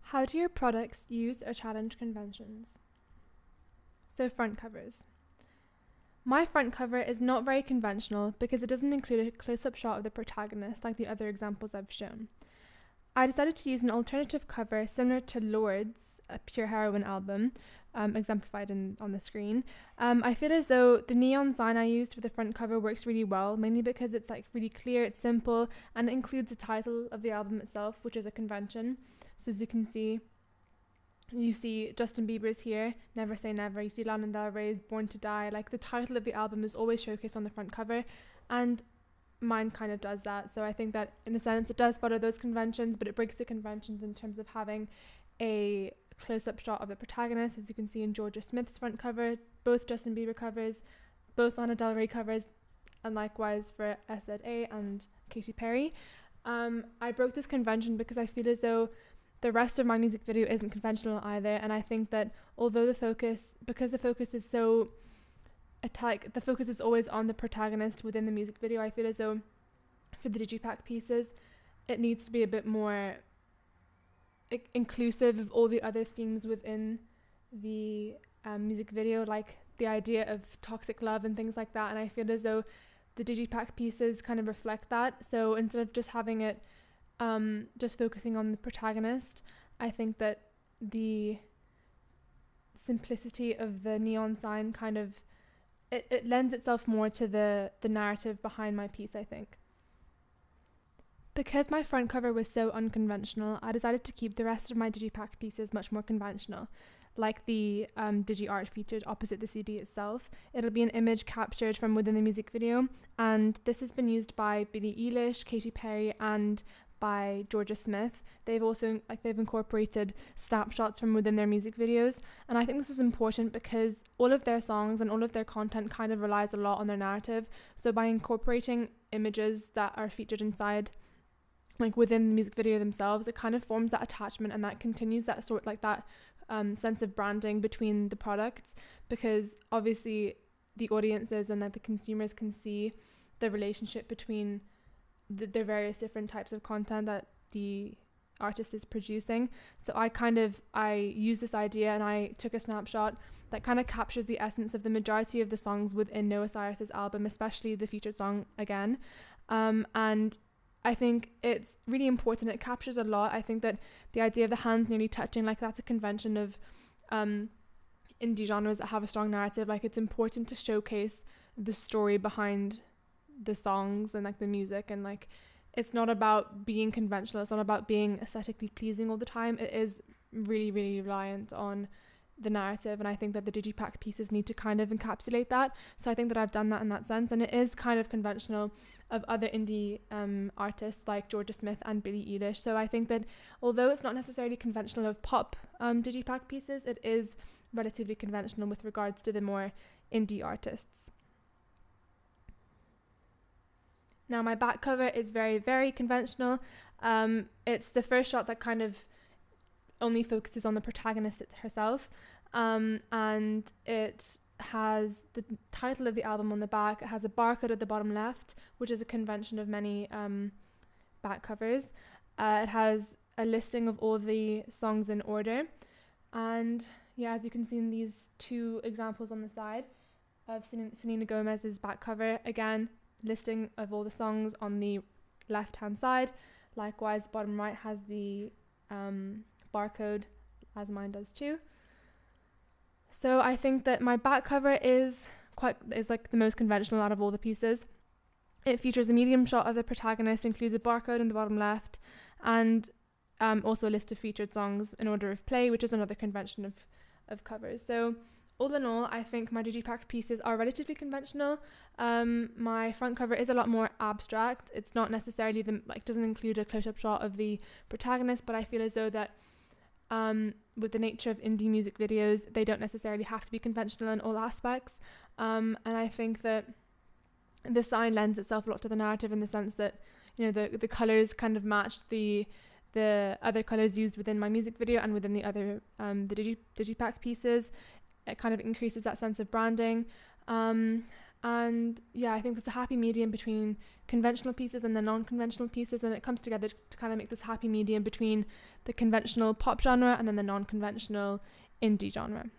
How do your products use or challenge conventions? So, front covers. My front cover is not very conventional because it doesn't include a close-up shot of the protagonist like the other examples I've shown. I decided to use an alternative cover similar to Lord's, a Pure Heroine album, exemplified on the screen. I feel as though the neon sign I used for the front cover works really well, mainly because it's like really clear, it's simple, and it includes the title of the album itself, which is a convention. So as you can see, you see Justin Bieber's here, Never Say Never. You see Lana Del Rey's Born to Die. Like, the title of the album is always showcased on the front cover, and mine kind of does that. So I think that in a sense it does follow those conventions, but it breaks the conventions in terms of having a close-up shot of the protagonist, as you can see in Georgia Smith's front cover, both Justin Bieber covers, both Lana Del Rey covers, and likewise for SZA and Katy Perry. I broke this convention because I feel as though the rest of my music video isn't conventional either, and I think that although the focus is so the focus is always on the protagonist within the music video, I feel as though for the digipak pieces it needs to be a bit more inclusive of all the other themes within the music video, like the idea of toxic love and things like that, and I feel as though the digipak pieces kind of reflect that. So instead of just having it just focusing on the protagonist, I think that the simplicity of the neon sign kind of it lends itself more to the narrative behind my piece, I think. Because my front cover was so unconventional, I decided to keep the rest of my digipak pieces much more conventional, like the digi art featured opposite the CD itself. It'll be an image captured from within the music video, and this has been used by Billie Eilish, Katy Perry, and by Georgia Smith. They've incorporated snapshots from within their music videos, and I think this is important because all of their songs and all of their content kind of relies a lot on their narrative. So by incorporating images that are featured inside, like within the music video themselves, it kind of forms that attachment, and that continues that sense of branding between the products, because obviously the audiences and that the consumers can see the relationship between the various different types of content that the artist is producing. So I used this idea and I took a snapshot that kind of captures the essence of the majority of the songs within Noah Cyrus's album, especially the featured song Again. And I think it's really important. It captures a lot. I think that the idea of the hands nearly touching, like, that's a convention of indie genres that have a strong narrative. Like, it's important to showcase the story behind the songs and like the music, and like it's not about being conventional, it's not about being aesthetically pleasing all the time. It is really, really reliant on the narrative, and I think that the digipak pieces need to kind of encapsulate that. So I think that I've done that in that sense, and it is kind of conventional of other indie artists like Georgia Smith and Billie Eilish. So I think that although it's not necessarily conventional of pop digipak pieces, it is relatively conventional with regards to the more indie artists. Now my back cover is very, very conventional. It's the first shot that kind of only focuses on the protagonist herself, and it has the title of the album on the back. It has a barcode at the bottom left, which is a convention of many back covers. It has a listing of all the songs in order, and yeah, as you can see in these two examples on the side of Selena Gomez's back cover, again, listing of all the songs on the left hand side. Likewise, bottom right has the barcode, as mine does too. So I think that my back cover is like the most conventional out of all the pieces. It features a medium shot of the protagonist, includes a barcode in the bottom left, and also a list of featured songs in order of play, which is another convention of covers. So all in all, I think my digipak pieces are relatively conventional. My front cover is a lot more abstract. It's not necessarily doesn't include a close-up shot of the protagonist, but I feel as though that with the nature of indie music videos, they don't necessarily have to be conventional in all aspects. And I think that the sign lends itself a lot to the narrative in the sense that, you know, the colors kind of matched the other colors used within my music video and within the other digipak pieces. It kind of increases that sense of branding. And And yeah, I think there's a happy medium between conventional pieces and the non-conventional pieces, and it comes together to kind of make this happy medium between the conventional pop genre and then the non-conventional indie genre.